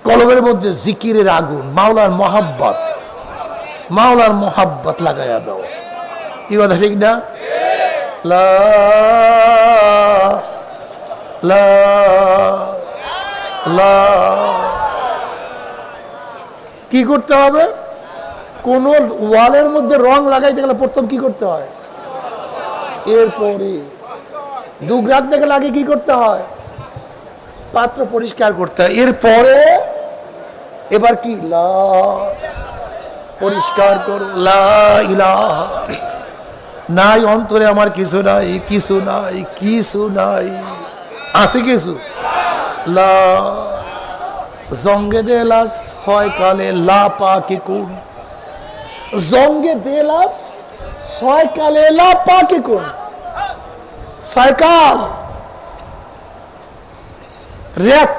কলবের মধ্যে জিকিরের আগুন, মাওলার মোহাব্বত লাগাইয়া দাও। কি কথা ঠিক না? লা লা লা। কি করতে হবে? কোন ওয়ালের মধ্যে রং লাগাইতে গেলে প্রথম কি করতে হয়? এরপরে দুগ্রাত থেকে লাগে কি করতে হয়? পাত্র পরিষ্কার করতে হয়। এরপরে এবার কি লা পরিষ্কার করো, লা ইলাহা নাই অন্তরে আমার কিছু নাই, কিছু নাই, কিছু নাই, আছে কিছু লা। জঙ্গে দেলাস ছয় কালে লা পাকি কোন, জঙ্গে দেলাস ছয় কালে লা পাকি কোন। সাইকাল র্যাপ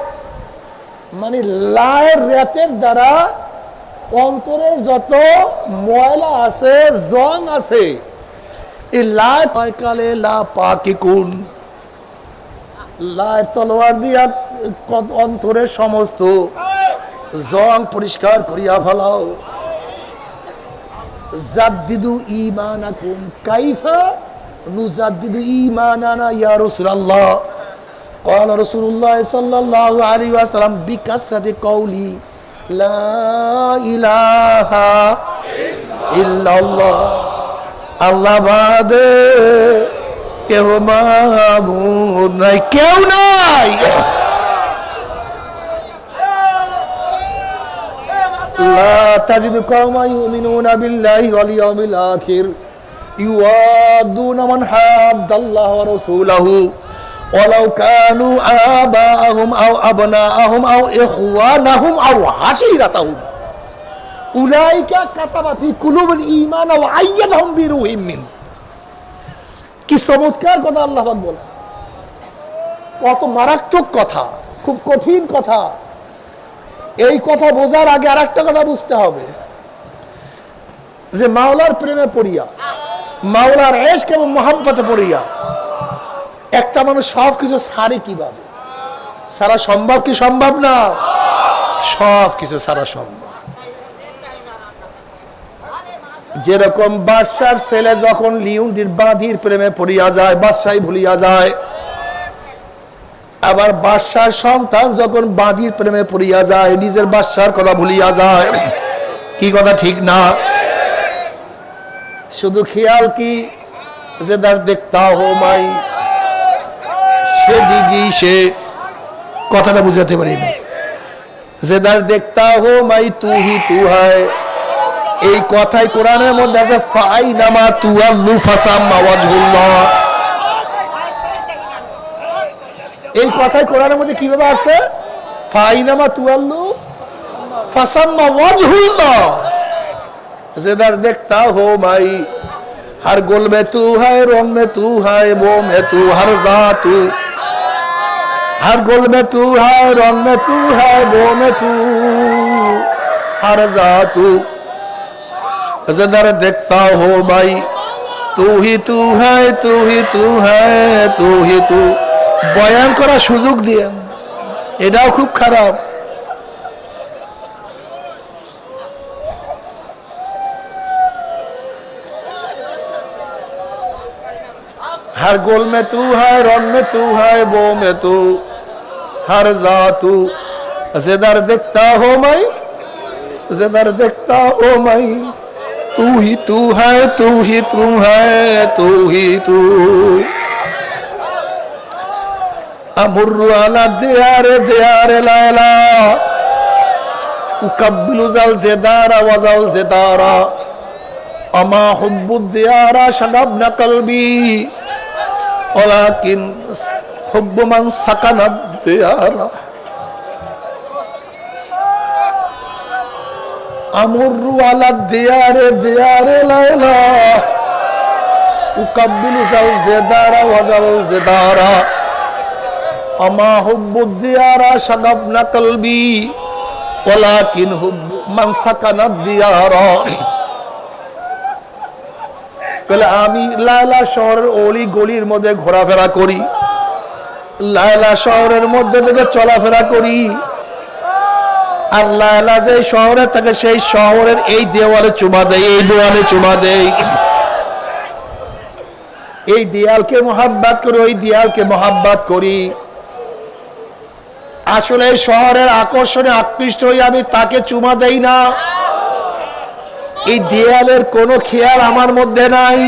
মানে লায়ের র্যাপের দ্বারা অন্তরের যত ময়লা আছে, জং আছে, এই লাই কালে লা পাকি কোন, লায়ের তলোয়ার দিয়া অন্তরের সমস্ত জং পরিষ্কার করিয়া ফেলাও। জাদ্দিদু ঈমানাকুম কাইফা নুজাদ্দিদু ঈমানানা ইয়া রাসূলুল্লাহ। قال رسول الله صلى الله عليه وسلم بكثرة قولي لا إله إلا الله আল্লাহ বাদে কেউ মাবুদ নাই, কেউ নাই। লা তাজিদু কওমান ইউমিনুনা বিল্লাহি ওয়াল ইয়াউমিল আখির ইউআদুনা মান হাদ্দাল্লাহ ওয়া রাসূলাহু ওয়ালাউ কানু আবাআহুম আও আবনাআহুম আও ইখওয়ানাহুম আও আশীরাতাহুম উলাইকা কাতাবা ফি কুলুবিল ঈমান ওয়া আইয়াদাহুম বিরূহিম মিন। কি চমৎকার কথা আল্লাহ পাক বলেন, কত মারাত্মক কথা, খুব কঠিন কথা। এই কথা বোঝার আগে আরেকটা কথা বুঝতে হবে যে মাওলার প্রেমে পড়িয়া, মাওলার ইশক এবং মুহাব্বতে পড়িয়া একটা মানুষ সব কিছু ছাড়ে কিভাবে? সারা সম্ভব কি সম্ভব না? সব কিছু সারা সম্ভব। যেরকম বাদশার ছেলে যখন লিউন্ডির বাঁধির প্রেমে পড়িয়া যায়, বাদশাই ভুলিয়া যায়। আবার বাদশার সন্তান যখন বাঁধির প্রেমে পড়িয়া যায়, নিজের বাদশার কথা ভুলিয়া যায়। কি কথা ঠিক না? শুধু খেয়াল কি যে দার দেখতা হো মাই সেদিগি, সে কথাটা বুঝাতে পারিনি। জেদার দেখতা হো মাই তু হি তু হায়, এই কথাই কোরআনের মধ্যে আছে ফাইনামা তুআল্লু ফাসাম্মা ওয়াজহুল্লাহ। এই কথাই কোরআনের মধ্যে কিভাবে আছে? ফাইনামা তুআল্লু ফাসাম্মা ওয়াজহুল্লাহ। জেদার দেখতা হো মাই हर गुल में तू है, रंग में तू है, वो में तू, हर जा तू, हर गुल में तू है, रंग में तू है, वो में तू, हर जा तू। जिधर देखता हो भाई तू ही तू है, तू ही तू है, तू ही तू। बयान करा সুযোগ দিয়ে এটাও খুব খারাপ। हर गोल में तू है, रंग में तू है, वो में तू, हर जा तू। जिधर देखता हो मैं, जिधर देखता हो मैं, तू ही तू है, तू ही तू है, तू ही तू। अमुर्रु अला दियारे दियारे लैला उकब्बिलु जल ज़िदारा व जल ज़िदारा अमा हुब्बु दियारा शगबना कल्बी ওয়ালাকিন হুব্বু মান সাকানাদ দিয়ারা। আমুরু আলা দিয়ারে দিয়ারে লাইলা উকাব্বিলু জাল জিদারা ওয়া জাল জিদারা আমা হুব্বু দিয়ারা শাগাবনা কলবি ওয়ালাকিন হুব্বু মান সাকানাদ দিয়ারা। আমি লায়লা শহরের অলি গলির মধ্যে ঘোরাফেরা করি, লায়লা শহরের মধ্যে থেকে চলাফেরা করি, আর লায়লা যে শহরে থাকে সেই শহরের এই দেওয়ালে চুমা দেয়, এই দেওয়ালে চুমা দেয়, এই দেয়ালকে মোহাব্বত করি, ওই দেয়ালকে মোহাব্বত করি। আসলে শহরের আকর্ষণে আকৃষ্ট হয়ে আমি তাকে চুমা দেই না। এই দেয়ালের কোনো খেয়াল আমার মধ্যে নাই,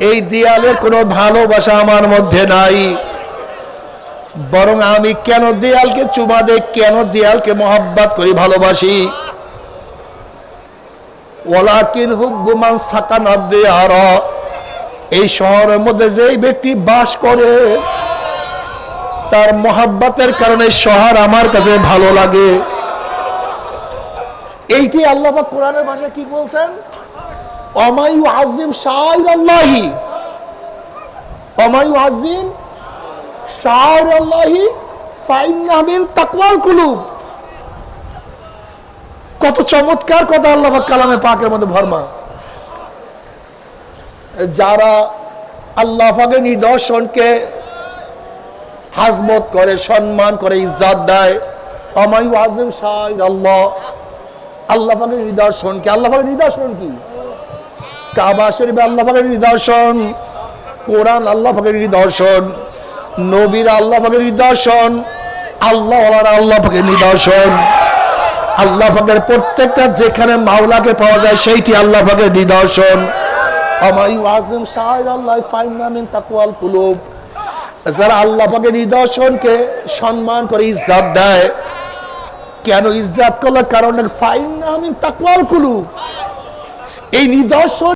এই দেয়ালের কোনো ভালোবাসা আমার মধ্যে নাই, বরং আমি কেন দেয়ালকে চুমা দেই, কেন দেয়ালকে মোহাব্বত করি, ভালোবাসি। ওয়ালাকিন হুব্বু মান সাকানা দিয়ারা, এই শহরের মধ্যে যেই ব্যক্তি বাস করে তার মোহাব্বতের কারণে শহর আমার কাছে ভালো লাগে। এইটি আল্লাহ পাক কোরআনের ভাষায় কি বলছেন? ওমায়ু আজিম শাইরাল্লাহি, ওমায়ু আজিম শাইরাল্লাহি ফাইন্নাহু মিন তাকওয়াল কুলুব। কত চমৎকার কথা আল্লাহ পাক কালামে পাকের মধ্যে ভরমা। যারা আল্লাহ পাকের নিদর্শনকে হাজমত করে, সম্মান করে, ইজ্জত দেয়, ওমায়ু আজিম শাইরাল্লাহ, আল্লাহ পাকের নিদর্শনকে। আল্লাহ পাকের নিদর্শন কি? কাবা শরীফ আল্লাহ পাকের নিদর্শন, কোরআন আল্লাহ পাকের নিদর্শন, নবীরা আল্লাহ পাকের নিদর্শন, আল্লাহ আল্লাহ পাকের নিদর্শন। আল্লাহ পাকের প্রত্যেকটা যেখানে মাওলাকে পাওয়া যায় সেইটি আল্লাহ পাকের নিদর্শন। ওমায়ু আজিম শাইরাল্লাহি ফাইন্নাহু মিন তাকওয়াল কুলুব, যারা আল্লাহ পাকের নিদর্শনকে সম্মান করে, ইজ্জত দেয়, কেন ইজ্জত করলে? কারণ ফাইন্নাহু মিন তাকওয়াল কুলুব, এই নিদর্শন